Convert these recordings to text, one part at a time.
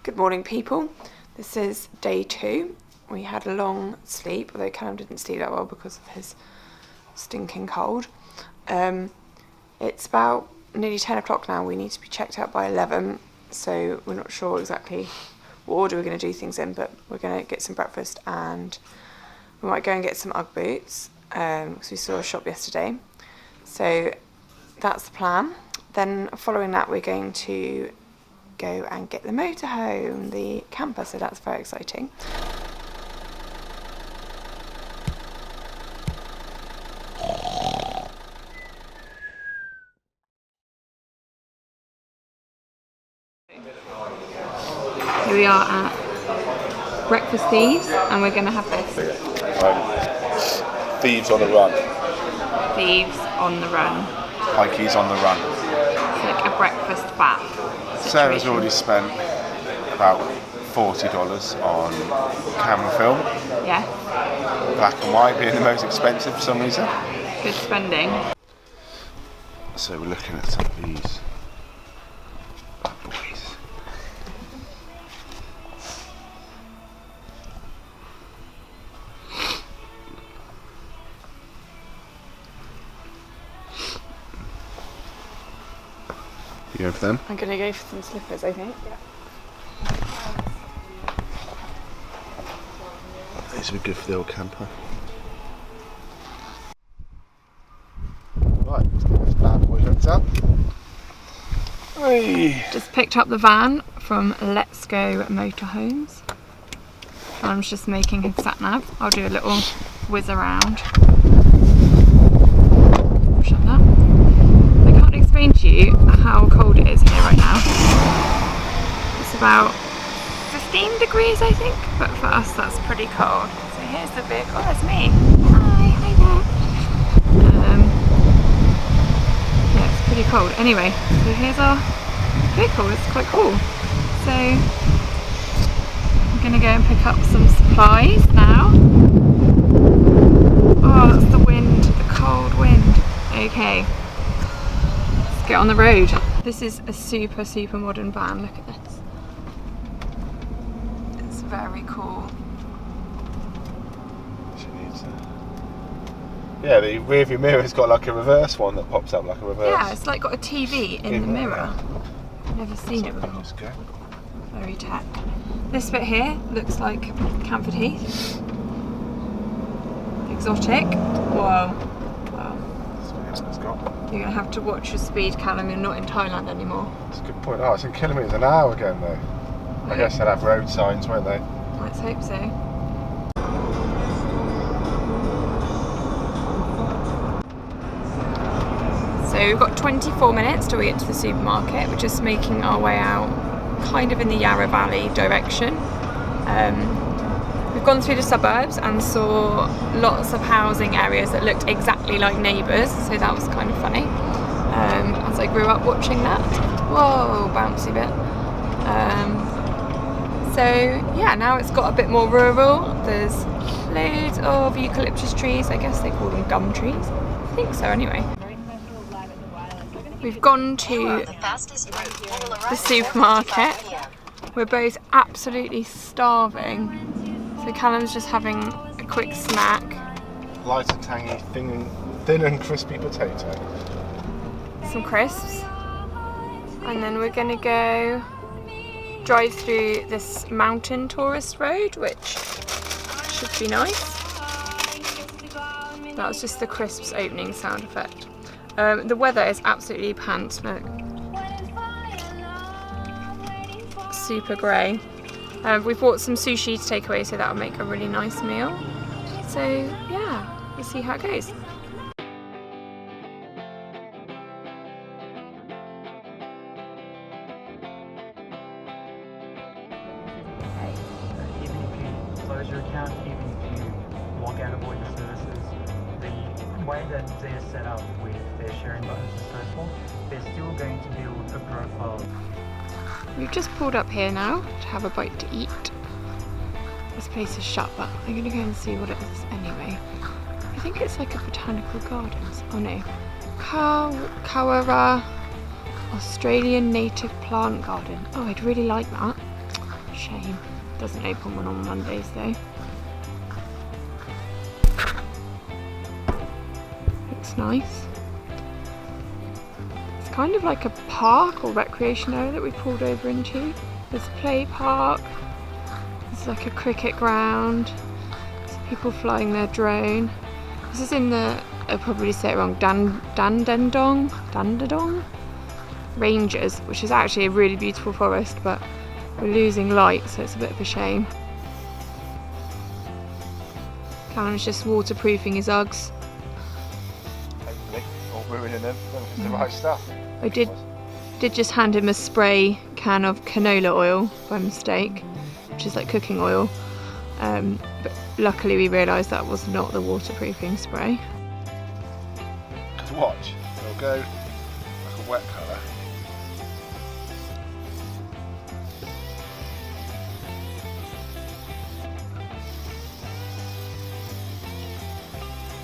Good morning, people. This is day 2. We had a long sleep, although Callum didn't sleep that well because of his stinking cold. It's about nearly 10 o'clock now. We need to be checked out by 11, so we're not sure exactly what order we're going to do things in, but we're going to get some breakfast and we might go and get some Ugg boots because we saw a shop yesterday. So that's the plan. Then following that, we're going to go and get the motorhome, the camper, so that's very exciting. Here we are at Breakfast Thieves, and we're going to have this. Thieves on the run. Thieves on the run. Pikeys on the run. It's like a breakfast bath. Sarah's already spent about $40 on camera film. Yeah. Black and white being the most expensive for some reason. Good spending. So we're looking at some of these bad boys. You go for them? I'm going to go for some slippers, I think. Yeah. These would be good for the old camper. Right, let's get this bad boy hooked up. Hey. Just picked up the van from Let's Go Motorhomes. Callum's just making his sat nav. I'll do a little whiz around. Shut that. I can't explain to you how cold it is here right now. It's about 15 degrees, I think, but for us that's pretty cold. So here's the vehicle. There's me. Hi there. Yeah, it's pretty cold. Anyway, so here's our vehicle. It's quite cool. So I'm gonna go and pick up some supplies now. Oh, that's the wind, the cold wind. Okay, let's get on the road. This is a super modern van. Look at this. It's very cool. She needs yeah, the rear view mirror's got like a reverse one that pops up like a reverse. Yeah, it's like got a TV in the mirror. Never seen it before. Very tech. This bit here looks like Camford Heath. Exotic. Whoa. Wow. You're going to have to watch your speed, Callum. You're not in Thailand anymore. That's a good point. Oh, it's in kilometres an hour again though. I guess they'll have road signs, won't they? Let's hope so. So we've got 24 minutes till we get to the supermarket. We're just making our way out kind of in the Yarra Valley direction. We've gone through the suburbs and saw lots of housing areas that looked exactly like neighbours, so that was kind of funny. As I grew up watching that. Whoa, bouncy bit. So yeah, now it's got a bit more rural. There's loads of eucalyptus trees. I guess they call them gum trees. I think so anyway. We've gone to the supermarket. We're both absolutely starving. So Callum's just having a quick snack. Light and tangy, thin and crispy potato. Some crisps. And then we're gonna go drive through this mountain tourist road, which should be nice. That was just the crisps opening sound effect. The weather is absolutely pants, look. Super grey. We've bought some sushi to take away, so that'll make a really nice meal. So yeah, we'll see how it goes. Even if you close your account, even if you log out of all your services, the way that they're set up with their sharing buttons and so forth, they're still going to build a profile. We've just pulled up here now to have a bite to eat. This place is shut, but I'm going to go and see what it is anyway. I think it's like a botanical gardens. Oh no. Kawara Australian Native Plant Garden. Oh, I'd really like that. Shame. Doesn't open one on Mondays though. Looks nice. It's kind of like a park or recreation area that we pulled over into. There's a play park. There's like a cricket ground. There's people flying their drone. This is in the, I'll probably say it wrong, Dandenong Ranges, which is actually a really beautiful forest, but we're losing light, so it's a bit of a shame. Callum's just waterproofing his Uggs. Hopefully, or ruining them. It's the right stuff. I did just hand him a spray can of canola oil by mistake, which is like cooking oil. But luckily we realised that was not the waterproofing spray. Because watch, it'll go like a wet colour.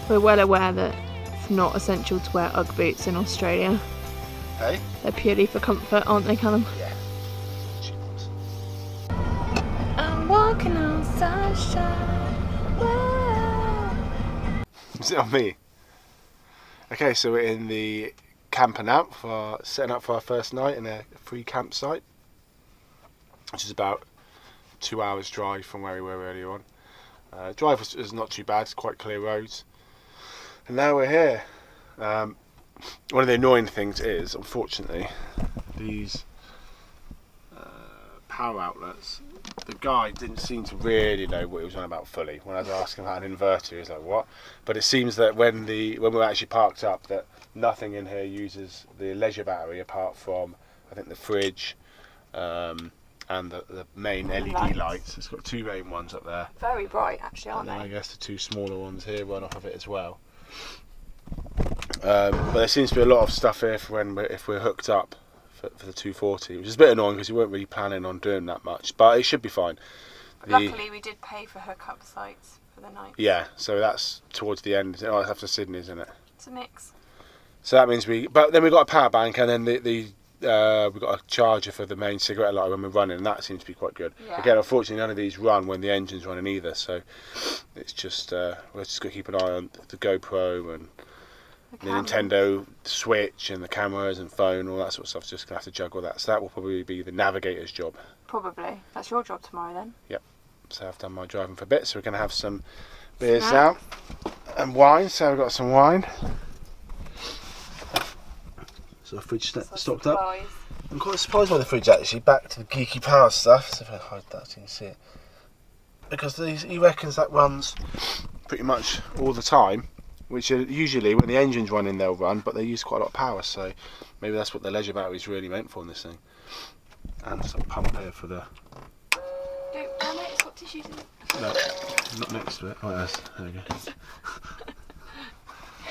We're well aware that it's not essential to wear Ugg boots in Australia. Hey? They're purely for comfort, aren't they, Callum? Yeah. Cheap ones. I'm walking on sunshine. Whoa. Is it on me? Okay, so we're in the camper now, setting up for our first night in a free campsite, which is about 2 hours drive from where we were earlier on. Drive was not too bad, it's quite clear roads. And now we're here. One of the annoying things is, unfortunately, these power outlets, the guy didn't seem to really know what he was on about fully. When I was asking about an inverter, he was like, what? But it seems that when we were actually parked up, that nothing in here uses the leisure battery apart from, I think, the fridge and the main LED lights. It's got two main ones up there. Very bright, actually, aren't And then they? I guess the two smaller ones here run off of it as well. But there seems to be a lot of stuff here for if we're hooked up for the 240, which is a bit annoying because we weren't really planning on doing that much, but it should be fine. Luckily we did pay for hookup sites for the night. Yeah, so that's towards the end. Oh, it's after Sydney, isn't it? It's a mix. So that means but then we've got a power bank, and then we've got a charger for the main cigarette lighter when we're running, and that seems to be quite good. Yeah. Again, unfortunately none of these run when the engine's running either, so it's just we're just got to keep an eye on the GoPro and the Nintendo Switch and the cameras and phone, all that sort of stuff. Just gonna have to juggle that. So that will probably be the navigator's job. Probably. That's your job tomorrow then. Yep. So I've done my driving for a bit, so we're gonna have some beers now and wine. So we've got some wine. So the fridge stocked up. I'm quite surprised by the fridge actually. Back to the geeky power stuff. So if I hide that so you can see it. Because he reckons that runs pretty much all the time. Which are usually when the engine's running they'll run, but they use quite a lot of power, so maybe that's what the leisure battery is really meant for in this thing. And some pump here for the... Don't damn it, it's got tissues in it. No, not next to it. Oh, yes, there we go.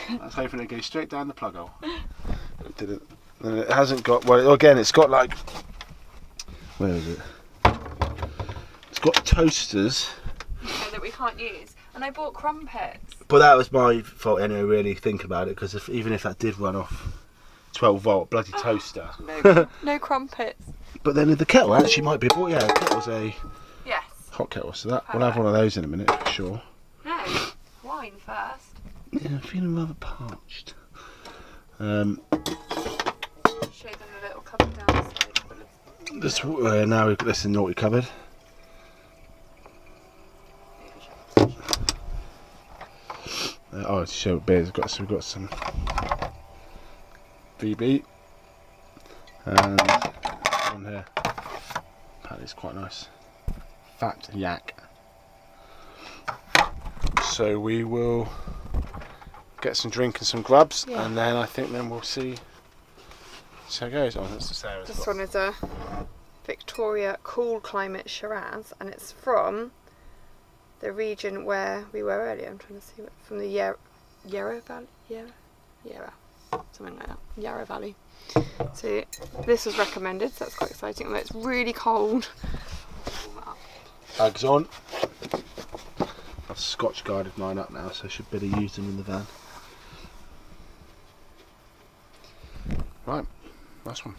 I was hoping it'd go straight down the plug hole. It didn't. And it hasn't got, well again it's got like, where is it? It's got toasters. Okay, that we can't use. And I bought crumpets. But that was my fault anyway, really, think about it, because even if that did run off 12 volt, bloody toaster. No crumpets. But then the kettle actually might be bought, yeah, the kettle's a hot kettle, so that we'll have one of those in a minute for sure. No, wine first. Yeah, I'm feeling rather parched. Show them a little cupboard down the side. Now we've got this in the naughty cupboard. To show what beers we've got some VB and one here. Apparently it's quite nice. Fat yak. So we will get some drink and some grubs, and then I think we'll see how it goes. Oh, that's the Sarah's. This one is a Victoria Cool Climate Shiraz, and it's from the region where we were earlier. I'm trying to see what, from the Yarra Valley, Yarra, something like that, Yarra Valley. So this was recommended, so that's quite exciting. Although it's really cold. Bags on. I've Scotch guarded mine up now, so I should better use them in the van. Right, nice one.